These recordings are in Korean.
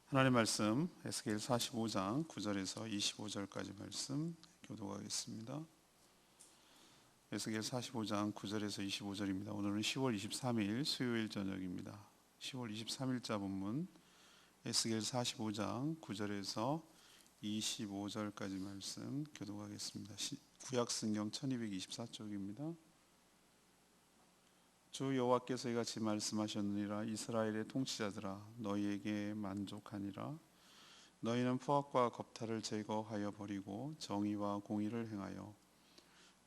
하나님 말씀 에스겔 45장 9절에서 25절까지 말씀 교독하겠습니다. 에스겔 45장 9절에서 25절입니다. 오늘은 10월 23일 수요일 저녁입니다. 10월 23일자 본문 에스겔 45장 9절에서 25절까지 말씀 교독하겠습니다. 구약성경 1224쪽입니다. 주 여호와께서 이같이 말씀하셨느니라. 이스라엘의 통치자들아, 너희에게 만족하니라. 너희는 포악과 겁탈을 제거하여 버리고 정의와 공의를 행하여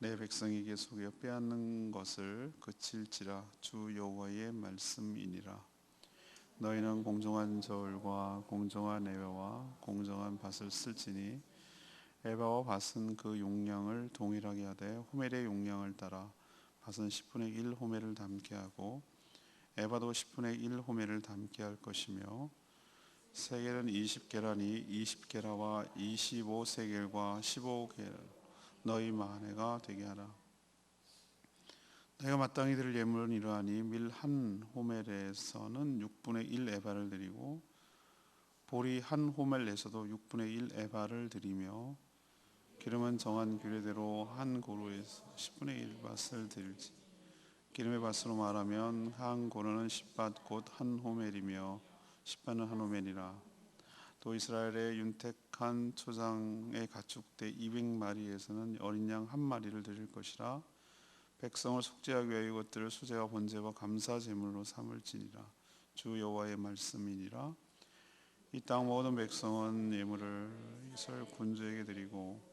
내 백성에게 속여 빼앗는 것을 그칠지라. 주 여호와의 말씀이니라. 너희는 공정한 저울과 공정한 에바와 공정한 밭을 쓸지니 에바와 밭은 그 용량을 동일하게 하되 호멜의 용량을 따라 밭은 10분의 1 호멜을 담게 하고 에바도 10분의 1 호멜을 담게 할 것이며 세겔은 20게라니 20게라와 25세겔과 15게라 너희 마네가 되게 하라. 내가 마땅히 드릴 예물은 이러하니 밀 한 호멜에서는 6분의 1 에바를 드리고 보리 한 호멜에서도 6분의 1 에바를 드리며 기름은 정한 규례대로 한 고루에서 10분의 1 밭을 드릴지. 기름의 밭으로 말하면 한 고루는 10밭 곧 한 호멜이며 10밭은 한 호멜이라. 또 이스라엘의 윤택한 초장의 가축대 200마리에서는 어린 양 한 마리를 드릴 것이라. 백성을 속죄하기 위하여 이것들을 수제와 번제와 감사 제물로 삼을지니라. 주 여호와의 말씀이니라. 이 땅 모든 백성은 예물을 이스라엘 군주에게 드리고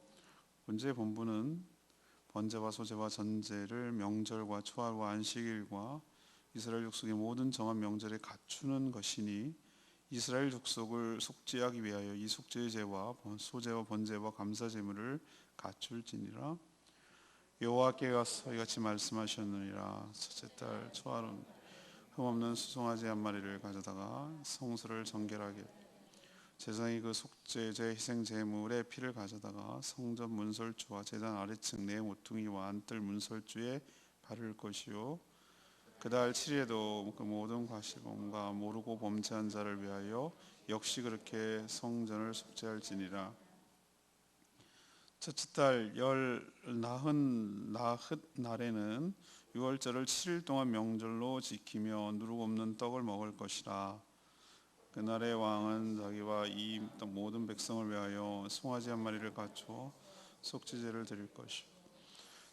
군주의 본분은 번제와 소제와 전제를 명절과 초하루와 안식일과 이스라엘 족속의 모든 정한 명절에 갖추는 것이니 이스라엘 족속을 속죄하기 위하여 이 속죄의 제와 소제와 번제와 감사 제물을 갖출지니라. 여호와께서 이같이 말씀하셨느니라. 첫째 달 초하루는 흠없는 수송아지 한 마리를 가져다가 성소를 정결하게 제사장이 그 속죄제 희생 제물의 피를 가져다가 성전 문설주와 제단 아래층 네 모퉁이와 안뜰 문설주에 바를 것이요 그달 7일에도 그 모든 과실범과 모르고 범죄한 자를 위하여 역시 그렇게 성전을 속죄할지니라. 첫째 달 열 나흔 날에는 유월절을 7일 동안 명절로 지키며 누룩 없는 떡을 먹을 것이라. 그날의 왕은 자기와 이 모든 백성을 위하여 송아지 한 마리를 갖추어 속죄제를 드릴 것이요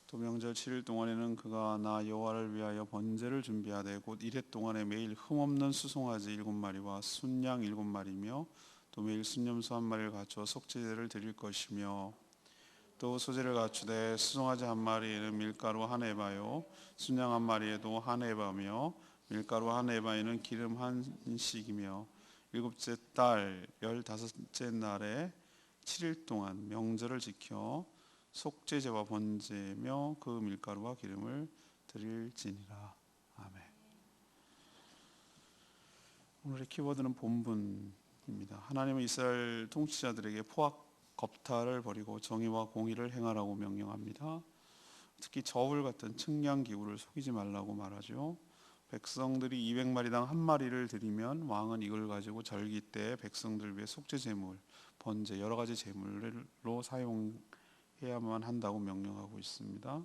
또 명절 7일 동안에는 그가 나 여호와를 위하여 번제를 준비하되 곧 이래 동안에 매일 흠없는 수송아지 7마리와 순양 7마리며 또 매일 순염소 한 마리를 갖추어 속죄제를 드릴 것이며 또 소제를 갖추되 수송아지 한 마리에는 밀가루 한 에바요 순양 한 마리에도 한 에바며 밀가루 한 에바에는 기름 한 씩이며 일곱째 달 15째 날에 7일 동안 명절을 지켜 속죄제와 번제며 그 밀가루와 기름을 드릴지니라. 아멘. 오늘의 키워드는 본분입니다. 하나님은 이스라엘 통치자들에게 포악 겁탈을 버리고 정의와 공의를 행하라고 명령합니다. 특히 저울 같은 측량 기구를 속이지 말라고 말하죠. 백성들이 200마리당 한 마리를 드리면 왕은 이걸 가지고 절기 때 백성들 위해 속죄 제물, 번제 여러 가지 제물로 사용해야만 한다고 명령하고 있습니다.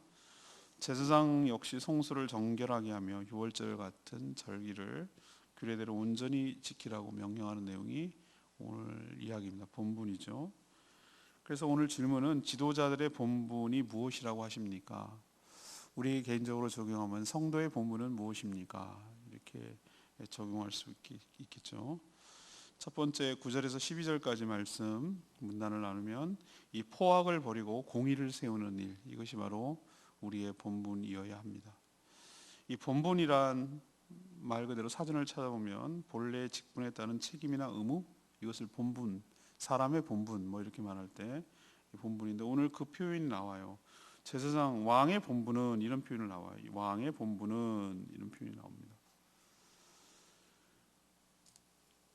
제사장 역시 성소를 정결하게 하며 유월절 같은 절기를 규례대로 온전히 지키라고 명령하는 내용이 오늘 이야기입니다. 본분이죠. 그래서 오늘 질문은 지도자들의 본분이 무엇이라고 하십니까? 우리 개인적으로 적용하면 성도의 본분은 무엇입니까? 이렇게 적용할 수 있겠죠. 첫 번째 9절에서 12절까지 말씀 문단을 나누면 이 포악을 버리고 공의를 세우는 일, 이것이 바로 우리의 본분이어야 합니다. 이 본분이란 말 그대로 사전을 찾아보면 본래의 직분에 따른 책임이나 의무, 이것을 본분, 사람의 본분 뭐 이렇게 말할 때 본분인데 오늘 그 표현이 나와요. 제사장 왕의 본분은 이런 표현을 나와요. 왕의 본분은 이런 표현이 나옵니다.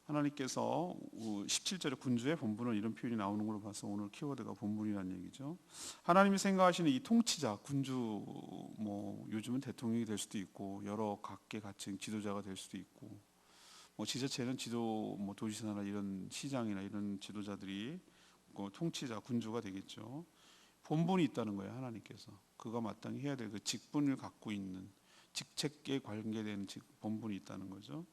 하나님께서 17절에 군주의 본분은 이런 표현이 나오는 걸로 봐서 오늘 키워드가 본분이라는 얘기죠. 하나님이 생각하시는 이 통치자, 군주, 뭐 요즘은 대통령이 될 수도 있고 여러 각계 가칭 지도자가 될 수도 있고 뭐 지자체는 지도 뭐 도지사나 이런 시장이나 이런 지도자들이 그 통치자 군주가 되겠죠. 본분이 있다는 거예요. 하나님께서 그가 마땅히 해야 될 그 직분을 갖고 있는 직책에 관계된 본분이 있다는 거죠.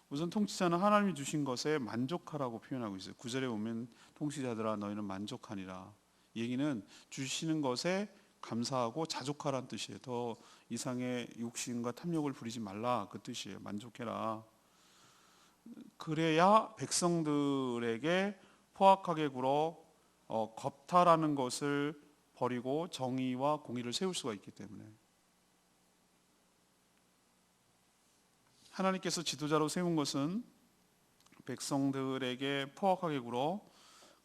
우선 통치자는 하나님이 주신 것에 만족하라고 표현하고 있어요. 9절에 보면 통치자들아 너희는 만족하니라. 이 얘기는 주시는 것에 감사하고 자족하라는 뜻이에요. 더 이상의 욕심과 탐욕을 부리지 말라 그 뜻이에요. 만족해라. 그래야 백성들에게 포악하게 굴어 겁탈하는 것을 버리고 정의와 공의를 세울 수가 있기 때문에 하나님께서 지도자로 세운 것은 백성들에게 포악하게 굴어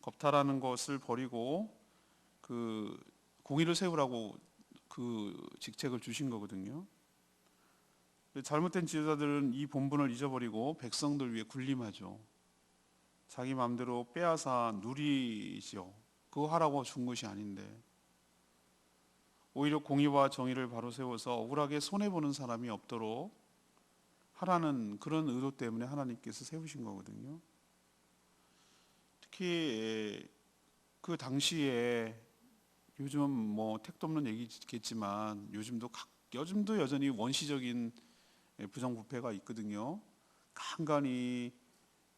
겁탈하는 것을 버리고 그 공의를 세우라고 그 직책을 주신 거거든요. 잘못된 지도자들은 이 본분을 잊어버리고 백성들 위해 군림하죠. 자기 마음대로 빼앗아 누리죠. 그거 하라고 준 것이 아닌데 오히려 공의와 정의를 바로 세워서 억울하게 손해보는 사람이 없도록 하라는 그런 의도 때문에 하나님께서 세우신 거거든요. 특히 그 당시에 요즘 뭐 택도 없는 얘기겠지만 요즘도 여전히 원시적인 부정부패가 있거든요. 간간히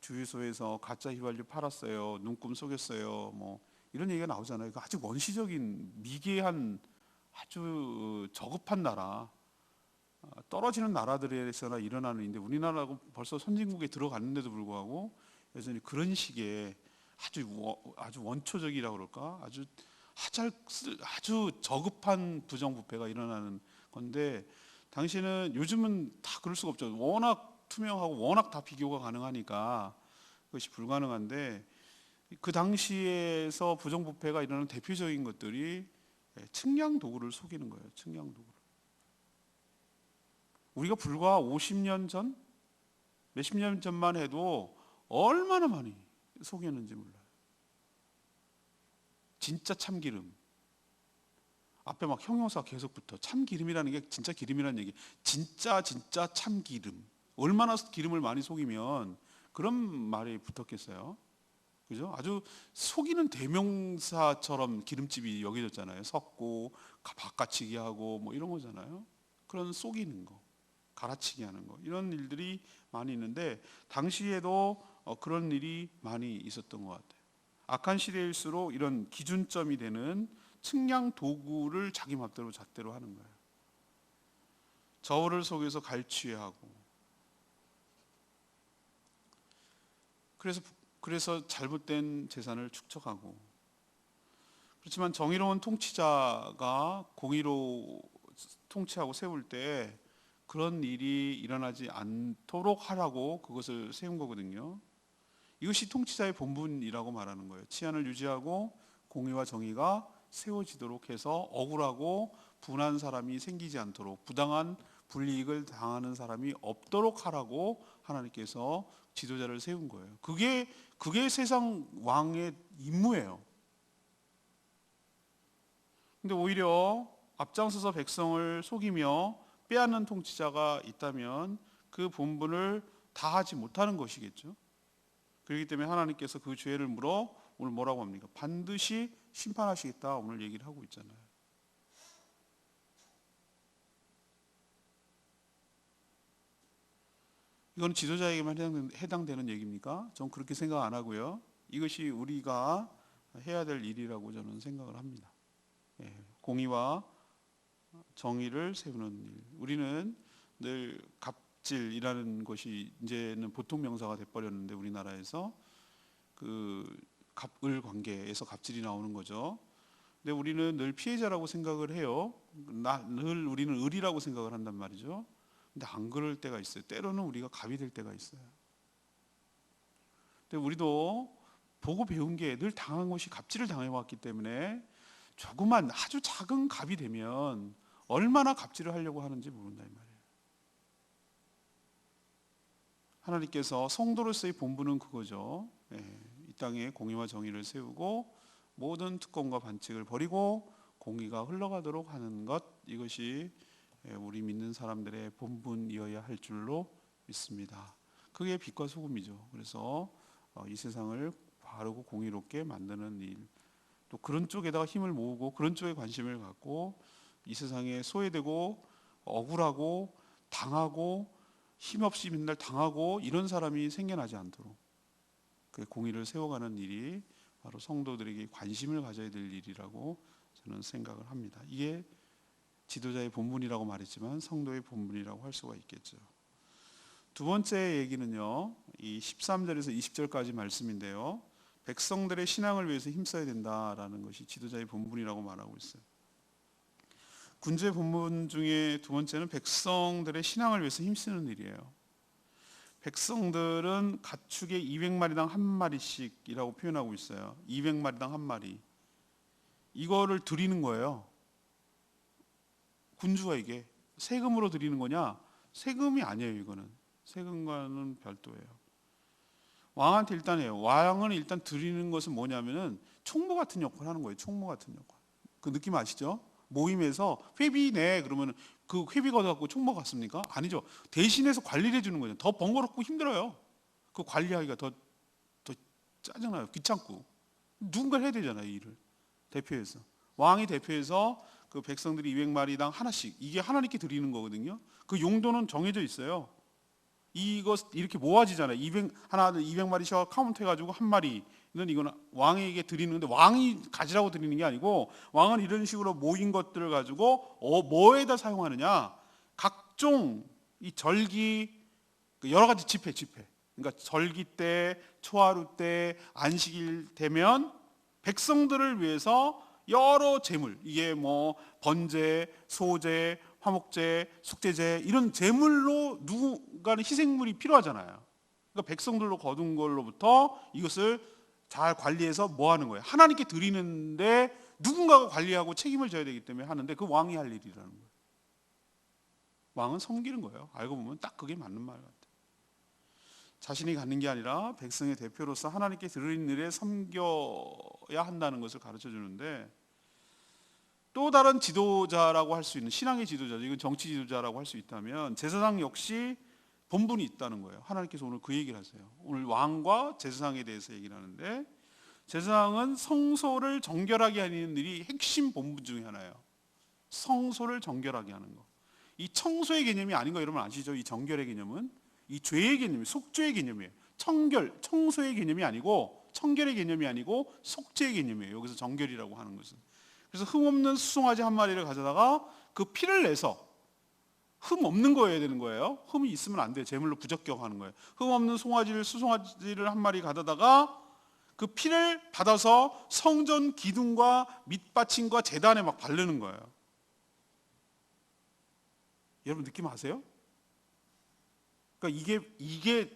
주유소에서 가짜 휘발유 팔았어요. 눈금 속였어요. 뭐 이런 얘기가 나오잖아요. 아주 원시적인 미개한 아주 저급한 나라, 떨어지는 나라들에서나 일어나는 일인데 우리나라하고 벌써 선진국에 들어갔는데도 불구하고 여전히 그런 식의 아주 원초적이라고 그럴까? 아주 저급한 부정부패가 일어나는 건데 당시는 요즘은 다 그럴 수가 없죠. 워낙 투명하고 워낙 다 비교가 가능하니까 그것이 불가능한데 그 당시에서 부정부패가 일어나는 대표적인 것들이 측량 도구를 속이는 거예요. 측량 도구. 우리가 불과 50년 전, 몇십 년 전만 해도 얼마나 많이 속였는지 몰라요. 진짜 참기름. 앞에 막 형용사 계속 붙어. 참기름이라는 게 진짜 기름이라는 얘기. 진짜 참기름. 얼마나 기름을 많이 속이면 그런 말이 붙었겠어요. 그죠? 아주 속이는 대명사처럼 기름집이 여겨졌잖아요. 섞고 바꿔치기 하고 뭐 이런 거잖아요. 그런 속이는 거. 갈아치기 하는 거 이런 일들이 많이 있는데 당시에도 그런 일이 많이 있었던 것 같아요. 악한 시대일수록 이런 기준점이 되는 측량 도구를 자기 맘대로 잣대로 하는 거예요. 저울을 속여서 갈취하고 그래서 잘못된 재산을 축적하고 그렇지만 정의로운 통치자가 공의로 통치하고 세울 때 그런 일이 일어나지 않도록 하라고 그것을 세운 거거든요. 이것이 통치자의 본분이라고 말하는 거예요. 치안을 유지하고 공의와 정의가 세워지도록 해서 억울하고 분한 사람이 생기지 않도록 부당한 불이익을 당하는 사람이 없도록 하라고 하나님께서 지도자를 세운 거예요. 그게 세상 왕의 임무예요. 근데 오히려 앞장서서 백성을 속이며 빼앗는 통치자가 있다면 그 본분을 다하지 못하는 것이겠죠. 그렇기 때문에 하나님께서 그 죄를 물어 오늘 뭐라고 합니까? 반드시 심판하시겠다 오늘 얘기를 하고 있잖아요. 이건 지도자에게만 해당되는 얘기입니까? 전 그렇게 생각 안 하고요. 이것이 우리가 해야 될 일이라고 저는 생각을 합니다. 공의와 정의를 세우는 일. 우리는 늘 갑질이라는 것이 이제는 보통 명사가 돼버렸는데 우리나라에서 그 갑을 관계에서 갑질이 나오는 거죠. 근데 우리는 늘 피해자라고 생각을 해요. 늘 우리는 을이라고 생각을 한단 말이죠. 근데 안 그럴 때가 있어요. 때로는 우리가 갑이 될 때가 있어요. 근데 우리도 보고 배운 게 늘 당한 것이 갑질을 당해왔기 때문에 조그만 아주 작은 갑이 되면 얼마나 갑질을 하려고 하는지 모른다 이 말이에요. 하나님께서 성도로서의 본분은 그거죠. 이 땅에 공의와 정의를 세우고 모든 특권과 반칙을 버리고 공의가 흘러가도록 하는 것 이것이 우리 믿는 사람들의 본분이어야 할 줄로 믿습니다. 그게 빛과 소금이죠. 그래서 이 세상을 바르고 공의롭게 만드는 일, 또 그런 쪽에다가 힘을 모으고 그런 쪽에 관심을 갖고 이 세상에 소외되고 억울하고 당하고 힘없이 맨날 당하고 이런 사람이 생겨나지 않도록 그 공의를 세워가는 일이 바로 성도들에게 관심을 가져야 될 일이라고 저는 생각을 합니다. 이게 지도자의 본분이라고 말했지만 성도의 본분이라고 할 수가 있겠죠. 두 번째 얘기는요, 이 13절에서 20절까지 말씀인데요, 백성들의 신앙을 위해서 힘써야 된다라는 것이 지도자의 본분이라고 말하고 있어요. 군주의 본분 중에 두 번째는 백성들의 신앙을 위해서 힘쓰는 일이에요. 백성들은 가축의 200마리당 한 마리씩이라고 표현하고 있어요. 200마리당 한 마리. 이거를 드리는 거예요. 군주가 이게 세금으로 드리는 거냐? 세금이 아니에요. 이거는 세금과는 별도예요. 왕한테 일단 해요. 왕은 일단 드리는 것은 뭐냐면은 총무 같은 역할을 하는 거예요. 총무 같은 역할. 그 느낌 아시죠? 모임에서 회비 내 그러면 그 회비 걷어갖고 총무 같습니까? 아니죠. 대신해서 관리를 해주는 거죠. 더 번거롭고 힘들어요. 그 관리하기가 더 짜증나요. 귀찮고. 누군가 해야 되잖아요. 이 일을 대표해서. 왕이 대표해서 그 백성들이 200마리당 하나씩, 이게 하나님께 드리는 거거든요. 그 용도는 정해져 있어요. 이거 이렇게 모아지잖아요. 200마리씩 카운트 해가지고 한 마리는 이거는 왕에게 드리는데, 왕이 가지라고 드리는 게 아니고 왕은 이런 식으로 모인 것들을 가지고 뭐에다 사용하느냐? 각종 이 절기, 여러 가지 집회. 그러니까 절기 때, 초하루 때, 안식일 되면 백성들을 위해서 여러 제물, 이게 뭐 번제, 소제, 화목제, 속죄제, 이런 제물로 누군가는 희생물이 필요하잖아요. 그러니까 백성들로 거둔 걸로부터 이것을 잘 관리해서 뭐 하는 거예요? 하나님께 드리는데 누군가가 관리하고 책임을 져야 되기 때문에 하는데, 그 왕이 할 일이라는 거예요. 왕은 섬기는 거예요. 알고 보면 딱 그게 맞는 말 같아요. 자신이 갖는 게 아니라 백성의 대표로서 하나님께 드리는 일에 섬겨야 한다는 것을 가르쳐 주는데, 또 다른 지도자라고 할 수 있는 신앙의 지도자죠. 이건 정치 지도자라고 할 수 있다면 제사장 역시 본분이 있다는 거예요. 하나님께서 오늘 그 얘기를 하세요. 오늘 왕과 제사장에 대해서 얘기를 하는데, 제사장은 성소를 정결하게 하는 일이 핵심 본분 중에 하나예요. 성소를 정결하게 하는 거. 이 청소의 개념이 아닌 거 여러분 아시죠? 이 정결의 개념은 이 죄의 개념이, 속죄의 개념이에요. 청소의 개념이 아니고, 청결의 개념이 아니고 속죄의 개념이에요. 여기서 정결이라고 하는 것은. 그래서 흠없는 수송아지 한 마리를 가져다가 그 피를 내서, 흠 없는 거여야 되는 거예요. 흠이 있으면 안 돼요. 제물로 부적격하는 거예요. 흠 없는 수송아지를 한 마리 가져다가 그 피를 받아서 성전 기둥과 밑받침과 제단에 막 바르는 거예요. 여러분 느낌 아세요? 그러니까 이게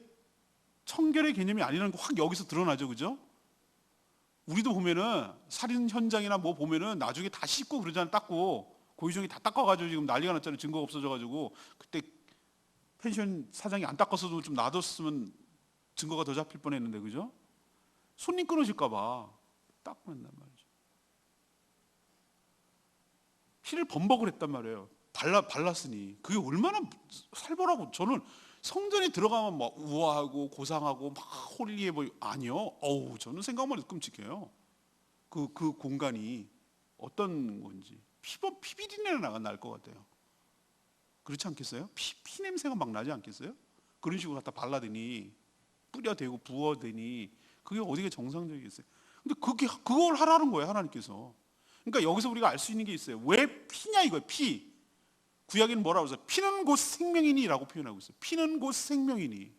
청결의 개념이 아니라는 거 확 여기서 드러나죠, 그죠? 우리도 보면은 살인 현장이나 뭐 보면은 나중에 다 씻고 그러잖아요. 닦고 고의종이 다 닦아가지고 지금 난리가 났잖아요. 증거가 없어져가지고. 그때 펜션 사장이 안 닦았어도 좀 놔뒀으면 증거가 더 잡힐 뻔했는데, 그죠? 손님 끊어질까봐 닦고 한단 말이죠. 피를 범벅을 했단 말이에요. 발랐으니. 그게 얼마나 살벌하고. 저는 성전에 들어가면 막 우아하고 고상하고 막 홀리해 보이고, 아니요. 저는 생각만 해도 끔찍해요. 그 공간이 어떤 건지. 피비린내가 날 것 같아요. 그렇지 않겠어요? 피 냄새가 막 나지 않겠어요? 그런 식으로 갖다 발라대니, 뿌려대고 부어대니, 그게 어디가 정상적이겠어요? 근데 그걸 하라는 거예요, 하나님께서. 그러니까 여기서 우리가 알 수 있는 게 있어요. 왜 피냐 이거예요. 피. 구약에는 뭐라고 했어요? 피는 곧 생명이니라고 표현하고 있어요. 피는 곧 생명이니.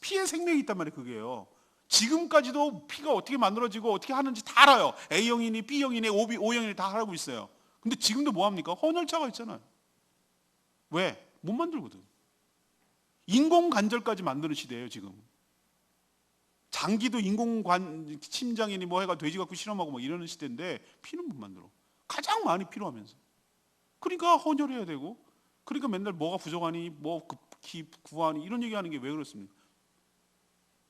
피에 생명이 있단 말이에요. 그게요. 지금까지도 피가 어떻게 만들어지고 어떻게 하는지 다 알아요. A형이니 B형이니 O형이니 다 알고 있어요. 근데 지금도 뭐합니까? 헌혈차가 있잖아요. 왜? 못 만들거든. 인공관절까지 만드는 시대예요 지금. 장기도 심장이니 뭐 해가 돼지 갖고 실험하고 뭐 이러는 시대인데 피는 못 만들어. 가장 많이 필요하면서. 그러니까 헌혈해야 되고, 그러니까 맨날 뭐가 부족하니 뭐 구하니 이런 얘기하는 게 왜 그렇습니까?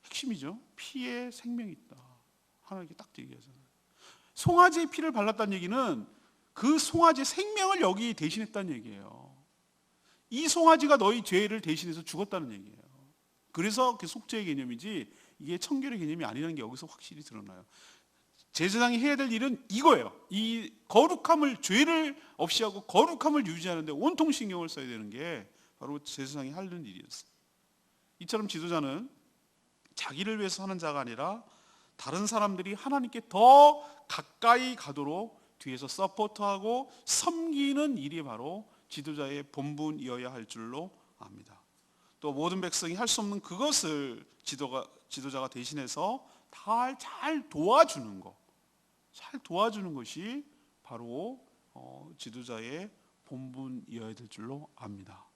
핵심이죠. 피에 생명이 있다. 하나님께 딱 얘기하잖아요. 송아지의 피를 발랐다는 얘기는 그 송아지의 생명을 여기 대신했다는 얘기예요. 이 송아지가 너희 죄를 대신해서 죽었다는 얘기예요. 그래서 그 속죄의 개념이지 이게 청결의 개념이 아니라는 게 여기서 확실히 드러나요. 제사장이 해야 될 일은 이거예요. 이 거룩함을, 죄를 없이 하고 거룩함을 유지하는데 온통 신경을 써야 되는 게 바로 제사장이 하는 일이었어요. 이처럼 지도자는 자기를 위해서 하는 자가 아니라 다른 사람들이 하나님께 더 가까이 가도록 뒤에서 서포트하고 섬기는 일이 바로 지도자의 본분이어야 할 줄로 압니다. 또 모든 백성이 할 수 없는 그것을 지도자가 대신해서 잘 도와주는 것, 잘 도와주는 것이 바로 지도자의 본분이어야 될 줄로 압니다.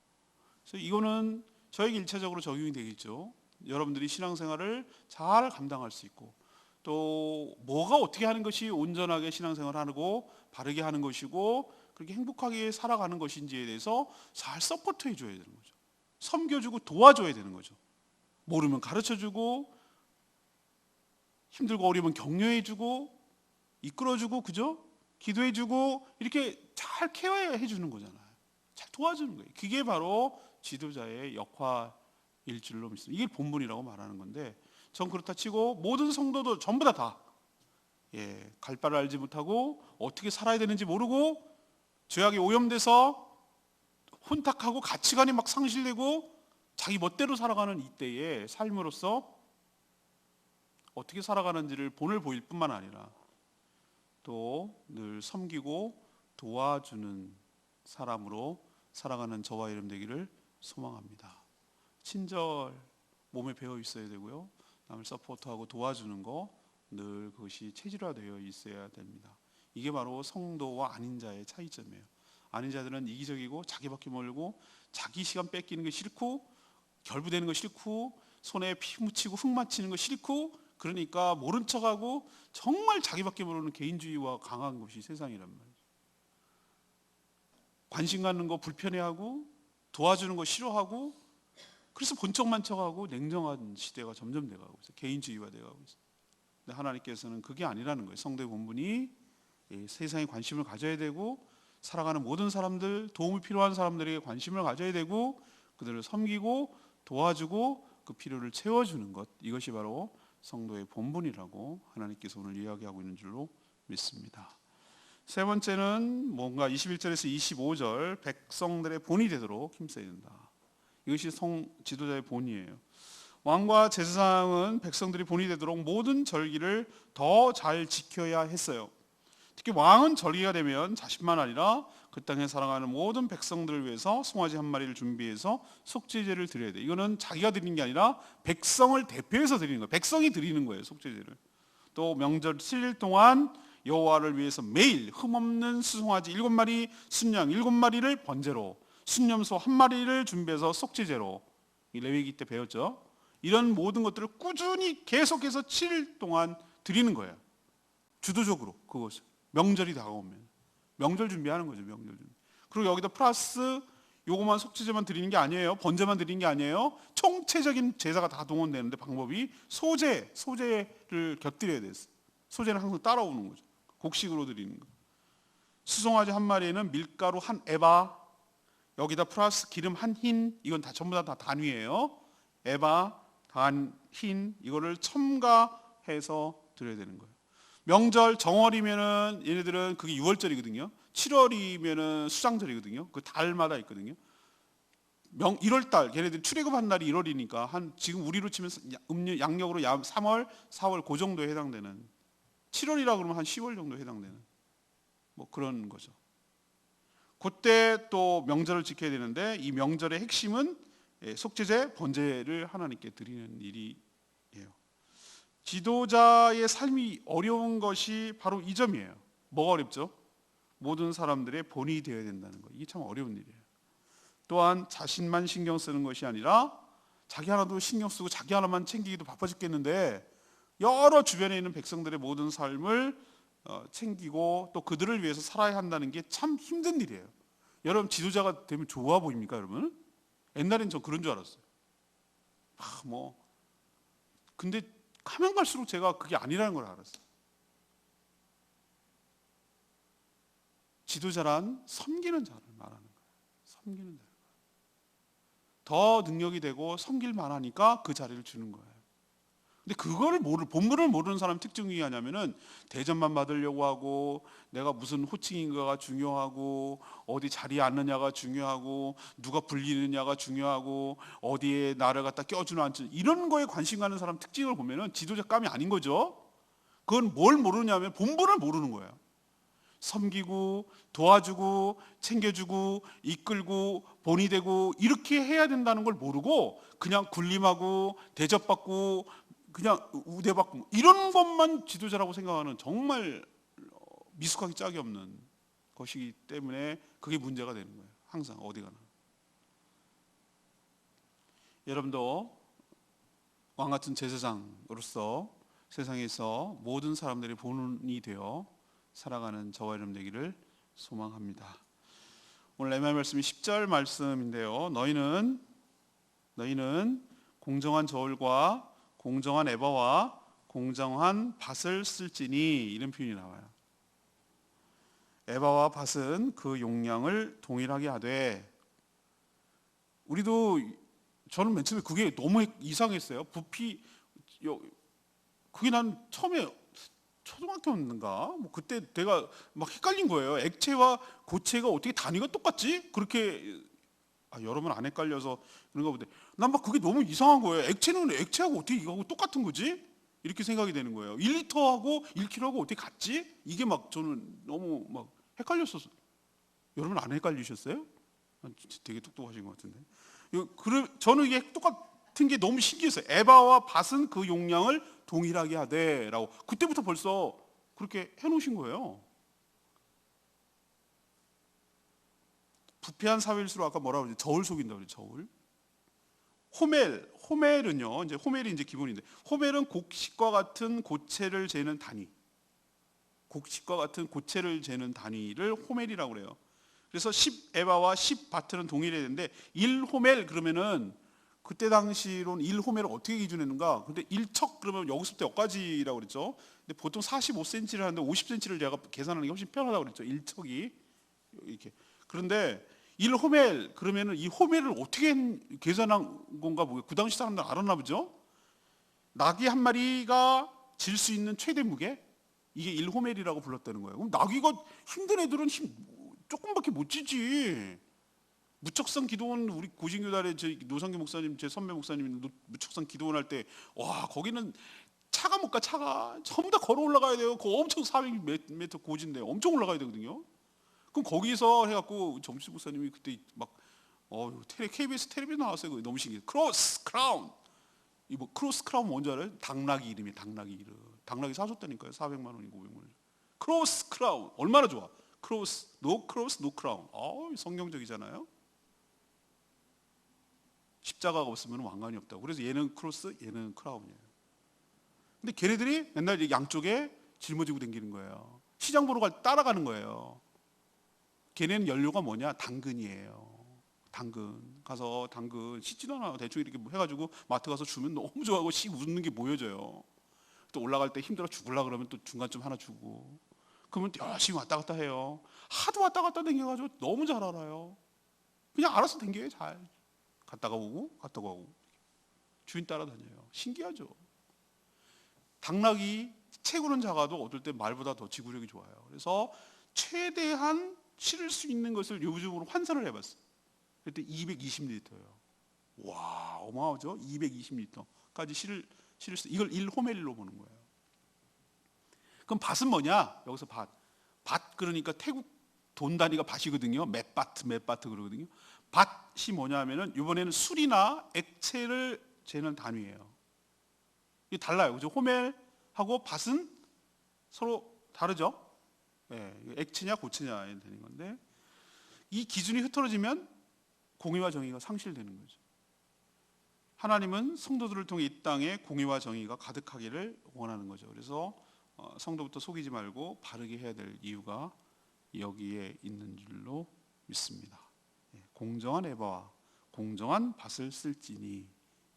그래서 이거는 저에게 일차적으로 적용이 되겠죠. 여러분들이 신앙생활을 잘 감당할 수 있고, 또 뭐가 어떻게 하는 것이 온전하게 신앙생활을 하고 바르게 하는 것이고 그렇게 행복하게 살아가는 것인지에 대해서 잘 서포트해 줘야 되는 거죠. 섬겨주고 도와줘야 되는 거죠. 모르면 가르쳐주고, 힘들고 어려우면 격려해주고, 이끌어주고, 그죠? 기도해주고, 이렇게 잘 케어해 주는 거잖아요. 잘 도와주는 거예요. 그게 바로 지도자의 역할일 줄로 믿습니다. 이게 본분이라고 말하는 건데, 전 그렇다 치고 모든 성도도 전부 다 갈 바를 알지 못하고 어떻게 살아야 되는지 모르고 죄악에 오염돼서 혼탁하고 가치관이 막 상실되고 자기 멋대로 살아가는 이때의 삶으로서 어떻게 살아가는지를 본을 보일 뿐만 아니라 또 늘 섬기고 도와주는 사람으로 살아가는 저와 여러분 되기를 소망합니다. 친절 몸에 배어 있어야 되고요. 남을 서포트하고 도와주는 거 늘 그것이 체질화되어 있어야 됩니다. 이게 바로 성도와 아닌 자의 차이점이에요. 아닌 자들은 이기적이고 자기밖에 모르고 자기 시간 뺏기는 게 싫고 결부되는 거 싫고 손에 피 묻히고 흙 맞히는 거 싫고 그러니까 모른 척하고 정말 자기밖에 모르는 개인주의와 강한 것이 세상이란 말이에요. 관심 갖는 거 불편해하고 도와주는 거 싫어하고 그래서 본척만 척하고 냉정한 시대가 점점 돼가고 있어요. 개인주의화 돼가고 있어요. 근데 하나님께서는 그게 아니라는 거예요. 성도의 본분이 세상에 관심을 가져야 되고 살아가는 모든 사람들, 도움이 필요한 사람들에게 관심을 가져야 되고 그들을 섬기고 도와주고 그 필요를 채워주는 것, 이것이 바로 성도의 본분이라고 하나님께서 오늘 이야기하고 있는 줄로 믿습니다. 세 번째는 뭔가 21절에서 25절 백성들의 본이 되도록 힘써야 된다. 이것이 지도자의 본이에요. 왕과 제사장은 백성들이 본이 되도록 모든 절기를 더 잘 지켜야 했어요. 특히 왕은 절기가 되면 자신만 아니라 그 땅에 살아가는 모든 백성들을 위해서 송아지 한 마리를 준비해서 속죄제를 드려야 돼. 이거는 자기가 드리는 게 아니라 백성을 대표해서 드리는 거예요. 백성이 드리는 거예요, 속죄제를. 또 명절 7일 동안 여호와를 위해서 매일 흠없는 수송아지 7마리, 순양 7마리를 번제로, 순염소 1마리를 준비해서 속죄제로, 레위기 때 배웠죠. 이런 모든 것들을 꾸준히 계속해서 7일 동안 드리는 거예요. 주도적으로 그것을. 명절이 다가오면 명절 준비하는 거죠. 명절 준비. 그리고 여기다 플러스 요거만 속죄제만 드리는 게 아니에요. 번제만 드리는 게 아니에요. 총체적인 제사가 다 동원되는데 방법이 소제를 곁들여야 돼요. 소제는 항상 따라오는 거죠. 곡식으로 드리는 거. 수송아지 1마리에는 밀가루 1에바, 여기다 플러스 기름 1흰, 이건 다 전부 다 단위예요. 에바, 단, 흰, 이거를 첨가해서 드려야 되는 거예요. 명절 정월이면은 얘네들은 그게 6월절이거든요. 7월이면은 수장절이거든요. 그 달마다 있거든요. 1월달 걔네들 출애굽한 날이 1월이니까 한 지금 우리로 치면 양력으로 3월, 4월 그 정도에 해당되는, 7월이라 그러면 한 10월 정도에 해당되는 뭐 그런 거죠. 그때 또 명절을 지켜야 되는데 이 명절의 핵심은 속죄제, 번제를 하나님께 드리는 일이에요. 지도자의 삶이 어려운 것이 바로 이 점이에요. 뭐가 어렵죠? 모든 사람들의 본이 되어야 된다는 거. 이게 참 어려운 일이에요. 또한 자신만 신경 쓰는 것이 아니라 자기 하나도 신경 쓰고 자기 하나만 챙기기도 바빠 죽겠는데 여러 주변에 있는 백성들의 모든 삶을 챙기고 또 그들을 위해서 살아야 한다는 게 참 힘든 일이에요. 여러분 지도자가 되면 좋아 보입니까, 여러분? 옛날엔 저 그런 줄 알았어요. 근데 가면 갈수록 제가 그게 아니라는 걸 알았어요. 지도자란 섬기는 자를 말하는 거예요. 섬기는 자. 더 능력이 되고 섬길 만하니까 그 자리를 주는 거예요. 근데 그거를 본문을 모르는 사람 특징이 뭐냐면은 대접만 받으려고 하고, 내가 무슨 호칭인가가 중요하고, 어디 자리에 앉느냐가 중요하고, 누가 불리느냐가 중요하고, 어디에 나를 갖다 껴주는 안 주는, 이런 거에 관심 가는 사람 특징을 보면은 지도자감이 아닌 거죠. 그건 뭘 모르냐면 본분을 모르는 거예요. 섬기고 도와주고 챙겨주고 이끌고 본이 되고 이렇게 해야 된다는 걸 모르고 그냥 군림하고 대접받고 그냥 우대받고 이런 것만 지도자라고 생각하는 정말 미숙하기 짝이 없는 것이기 때문에 그게 문제가 되는 거예요. 항상 어디 가나. 여러분도 왕같은 제사장으로서 세상에서 모든 사람들이 본이 되어 살아가는 저와 여러분 되기를 소망합니다. 오늘 내 말씀이 10절 말씀인데요. 너희는 공정한 저울과 공정한 에바와 공정한 밭을 쓸지니, 이런 표현이 나와요. 에바와 밭은 그 용량을 동일하게 하되, 우리도 저는 맨 처음에 그게 너무 이상했어요. 부피, 그게 난 처음에 초등학교였는가 뭐 그때 내가 막 헷갈린 거예요. 액체와 고체가 어떻게 단위가 똑같지? 그렇게 여러분 안 헷갈려서 그런가 보데 난 막 그게 너무 이상한 거예요. 액체는 액체하고 어떻게 이거하고 똑같은 거지? 이렇게 생각이 되는 거예요. 1리터하고 1kg하고 어떻게 같지? 이게 막 저는 너무 막 헷갈렸었어. 여러분 안 헷갈리셨어요? 되게 똑똑하신 것 같은데. 저는 이게 똑같은 게 너무 신기했어요. 에바와 밭은 그 용량을 동일하게 하되라고 그때부터 벌써 그렇게 해놓으신 거예요. 부패한 사회일수록 아까 뭐라고 그러지? 저울 속인다고 그러죠. 저울. 호멜은요. 이제 호멜이 이제 기본인데, 호멜은 곡식과 같은 고체를 재는 단위. 곡식과 같은 고체를 재는 단위를 호멜이라고 그래요. 그래서 10에바와 10바트는 동일해야 되는데 1호멜 그러면은 그때 당시로는 1호멜을 어떻게 기준했는가? 근데 1척 그러면 여기서부터 여기까지라고 그랬죠. 근데 보통 45cm를 하는데 50cm를 제가 계산하는 게 훨씬 편하다고 그랬죠. 1척이 이렇게. 그런데 1호멜 그러면은 이 호멜을 어떻게 계산한 건가 보고 그 당시 사람들 알았나 보죠. 나귀 한 마리가 질 수 있는 최대 무게, 이게 1호멜이라고 불렀다는 거예요. 그럼 나귀가 힘든 애들은 조금밖에 못 지지. 무척성 기도원, 우리 고신교단의 제 노상규 목사님, 제 선배 목사님 무척성 기도원 할 때, 와 거기는 차가 못 가. 차가 전부 다 걸어 올라가야 돼요. 그 엄청 400m 고지인데 엄청 올라가야 되거든요. 그럼 거기서 해갖고 정수 목사님이 그때 막 KBS 텔레비전 나왔어요. 그거 너무 신기해. 크로스 크라운. 이뭐 크로스 크라운 뭔지 알아요? 당나귀 이름이 당나귀 이름. 당나귀 사줬다니까요. 400만 원이고 500만 원. 크로스 크라운 얼마나 좋아. 크로스 노 크라운. 성경적이잖아요. 십자가가 없으면 왕관이 없다고. 그래서 얘는 크로스, 얘는 크라운이에요. 근데 걔네들이 맨날 양쪽에 짊어지고 다니는 거예요. 시장 보러 갈 때 따라가는 거예요. 걔네는 연료가 뭐냐? 당근이에요. 당근. 가서 당근 씻지도 않아. 대충 이렇게 해가지고 마트 가서 주면 너무 좋아하고 씩 웃는 게 보여져요. 또 올라갈 때 힘들어 죽으려고 그러면 또 중간쯤 하나 주고. 그러면 열심히 왔다 갔다 해요. 하도 왔다 갔다 다녀가지고 너무 잘 알아요. 그냥 알아서 다녀요. 잘. 갔다가 오고 주인 따라다녀요. 신기하죠. 당나귀 체구는 작아도 어떨 때 말보다 더 지구력이 좋아요. 그래서 최대한 실을 수 있는 것을 요즘으로 환산을 해봤어요. 그때 220리터예요. 와 어마어마하죠. 220리터까지 실을 수, 이걸 1호멜로 보는 거예요. 그럼 밭은 뭐냐? 여기서 밭 그러니까 태국 돈 단위가 밭이거든요. 몇 바트 그러거든요. 밭이 뭐냐 하면은 이번에는 술이나 액체를 재는 단위예요. 이게 달라요. 그죠? 호멜하고 밭은 서로 다르죠? 예, 액체냐 고체냐 되는 건데, 이 기준이 흐트러지면 공의와 정의가 상실되는 거죠. 하나님은 성도들을 통해 이 땅에 공의와 정의가 가득하기를 원하는 거죠. 그래서 성도부터 속이지 말고 바르게 해야 될 이유가 여기에 있는 줄로 믿습니다. 공정한 에바와 공정한 밭을 쓸지니,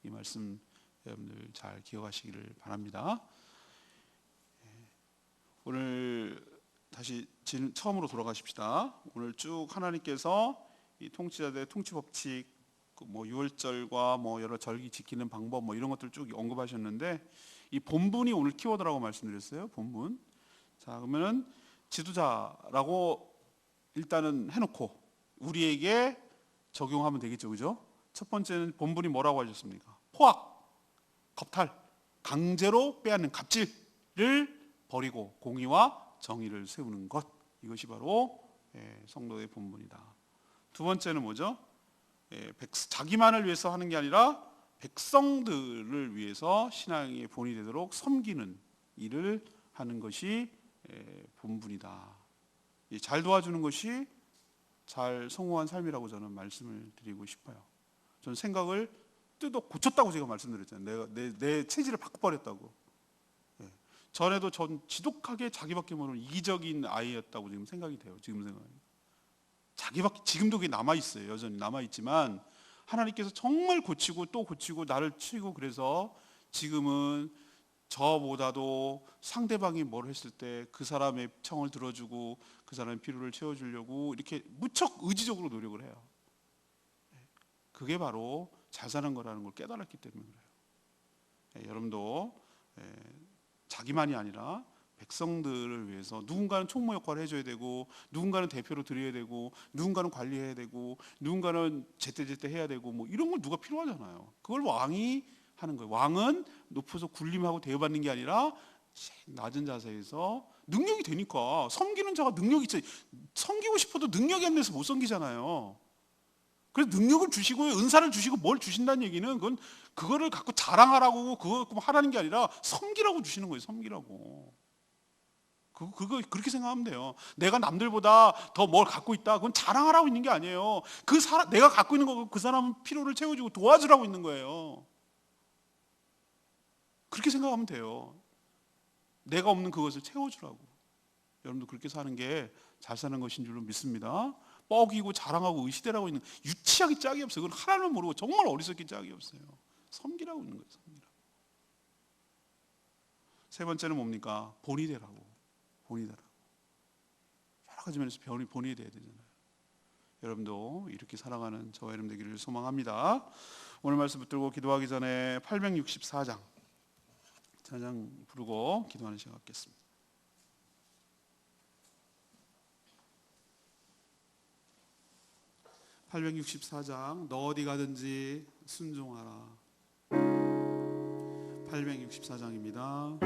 이 말씀 여러분들 잘 기억하시기를 바랍니다. 오늘 다시 처음으로 돌아가십시다. 오늘 쭉 하나님께서 이 통치자들의 통치 법칙 뭐 유월절과 뭐 여러 절기 지키는 방법 뭐 이런 것들 쭉 언급하셨는데, 이 본분이 오늘 키워드라고 말씀드렸어요. 본분. 자, 그러면은 지도자라고 일단은 해놓고 우리에게 적용하면 되겠죠, 그죠? 첫 번째는 본분이 뭐라고 하셨습니까? 포악, 겁탈, 강제로 빼앗는 갑질을 버리고 공의와 정의를 세우는 것, 이것이 바로 성도의 본분이다. 두 번째는 뭐죠? 자기만을 위해서 하는 게 아니라 백성들을 위해서 신앙의 본이 되도록 섬기는 일을 하는 것이 본분이다. 잘 도와주는 것이 잘 성공한 삶이라고 저는 말씀을 드리고 싶어요. 저는 생각을 뜯어 고쳤다고 제가 말씀드렸잖아요. 내 체질을 바꿔버렸다고. 전에도 전 지독하게 자기밖에 모르는 이기적인 아이였다고 지금 생각이 돼요. 지금 생각이. 자기밖에, 지금도 그게 남아있어요. 여전히 남아있지만 하나님께서 정말 고치고 또 고치고 나를 치고, 그래서 지금은 저보다도 상대방이 뭘 했을 때 그 사람의 청을 들어주고 그 사람의 필요를 채워주려고 이렇게 무척 의지적으로 노력을 해요. 그게 바로 잘 사는 거라는 걸 깨달았기 때문에 그래요. 여러분도 자기만이 아니라 백성들을 위해서 누군가는 총무 역할을 해줘야 되고, 누군가는 대표로 드려야 되고, 누군가는 관리해야 되고, 누군가는 제때제때 해야 되고, 뭐 이런 걸 누가 필요하잖아요. 그걸 왕이 하는 거예요. 왕은 높아서 군림하고 대우받는 게 아니라 낮은 자세에서 능력이 되니까, 섬기는 자가 능력이 있어요. 섬기고 싶어도 능력이 안 돼서 못 섬기잖아요. 그래서 능력을 주시고 은사를 주시고 뭘 주신다는 얘기는 그거를 갖고 자랑하라고 그거 하라는 게 아니라 섬기라고 주시는 거예요. 섬기라고. 그거 그렇게 생각하면 돼요. 내가 남들보다 더 뭘 갖고 있다, 그건 자랑하라고 있는 게 아니에요. 내가 갖고 있는 거 그 사람 필요를 채워주고 도와주라고 있는 거예요. 그렇게 생각하면 돼요. 내가 없는 그것을 채워주라고. 여러분도 그렇게 사는 게 잘 사는 것인 줄로 믿습니다. 뻐기고 자랑하고 의시대라고 있는, 유치하기 짝이 없어요. 그건 하나님을 모르고 정말 어리석기 짝이 없어요. 섬기라고 있는 거예요. 섬기라고. 세 번째는 뭡니까? 본이 되라고. 본이 되라고. 여러 가지 면에서 본이 돼야 되잖아요. 여러분도 이렇게 살아가는 저와 여러분 되기를 소망합니다. 오늘 말씀 붙들고 기도하기 전에 864장 찬양 부르고 기도하는 시간 갖겠습니다. 864장, 너 어디 가든지 순종하라. 864장입니다.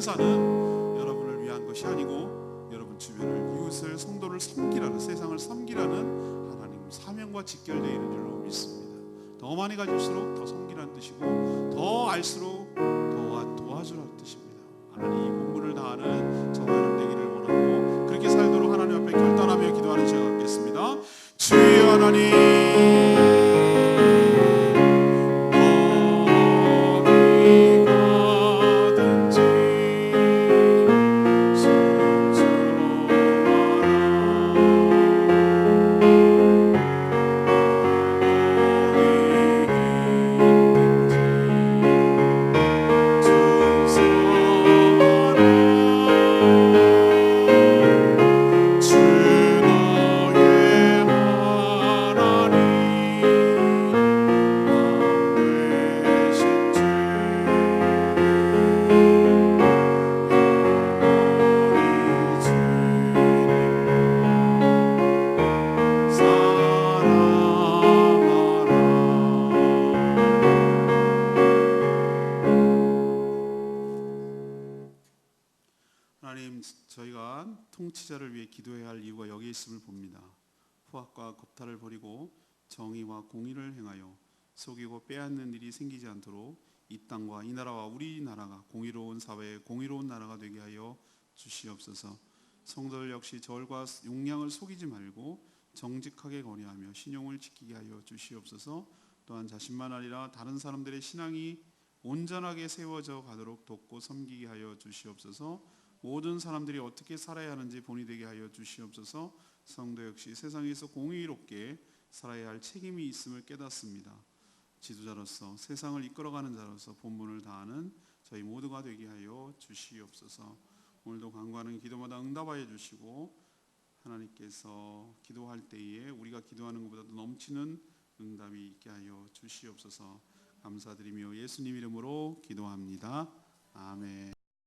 은사는 여러분을 위한 것이 아니고 여러분 주변을, 이웃을, 성도를 섬기라는, 세상을 섬기라는 하나님 사명과 직결되어 있는 줄로 믿습니다. 더 많이 가질수록 더 섬기라는 뜻이고, 더 알수록 더 도와주라는 뜻입니다. 하나님 이 본분을 다하는 저와 여러분 되기를 원하고, 그렇게 살도록 하나님 앞에 결단하며 기도하는 시간 갖겠습니다. 주여 하나님, 주 너의 하나님 통치자를 위해 기도해야 할 이유가 여기에 있음을 봅니다. 포악과 겁탈을 버리고 정의와 공의를 행하여 속이고 빼앗는 일이 생기지 않도록 이 땅과 이 나라와 우리나라가 공의로운 사회, 공의로운 나라가 되게 하여 주시옵소서. 성도들 역시 저울과 용량을 속이지 말고 정직하게 거래하며 신용을 지키게 하여 주시옵소서. 또한 자신만 아니라 다른 사람들의 신앙이 온전하게 세워져 가도록 돕고 섬기게 하여 주시옵소서. 모든 사람들이 어떻게 살아야 하는지 본이 되게 하여 주시옵소서. 성도 역시 세상에서 공의롭게 살아야 할 책임이 있음을 깨닫습니다. 지도자로서 세상을 이끌어가는 자로서 본분을 다하는 저희 모두가 되게 하여 주시옵소서. 오늘도 간구하는 기도마다 응답하여 주시고 하나님께서 기도할 때에 우리가 기도하는 것보다도 넘치는 응답이 있게 하여 주시옵소서. 감사드리며 예수님 이름으로 기도합니다. 아멘.